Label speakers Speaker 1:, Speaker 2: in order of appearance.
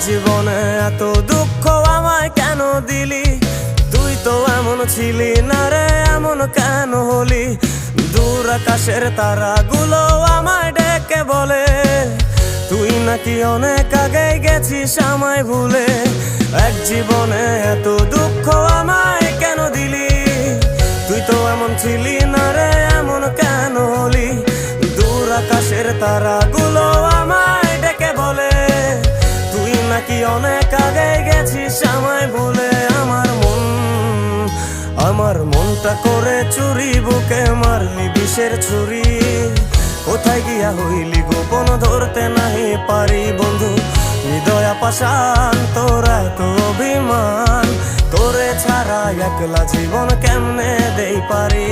Speaker 1: জীবনে এত দুঃখ আমায় কেন দিলি? তুই তো এমন ছিলি না রে, এমন কেন হলি? দূর আকাশের তারাগুলো আমায় ডেকে বলে তুই নাকি অনেক আগে গেছিস আমায় ভুলে। এক জীবনে এত দুঃখ আমায় কেন দিলি? তুই তো এমন ছিলি না রে, এমন কেন হলি? দূর আকাশের তারাগুলো আমায় ডেকে বলে তুই নাকি অনেক আগে গেছিস আমায় ভুলে। আমার মনটা করে চুরি, বুকে মারলি বিষের ছুরি। কোথায় গিয়া হইলি গোপন ধরতে নাহি পারি বন্ধু। হৃদয় পাষাণ তোর এত অভিমান, তোরে ছাড়া একলা জীবন কেমনে দেই পারি?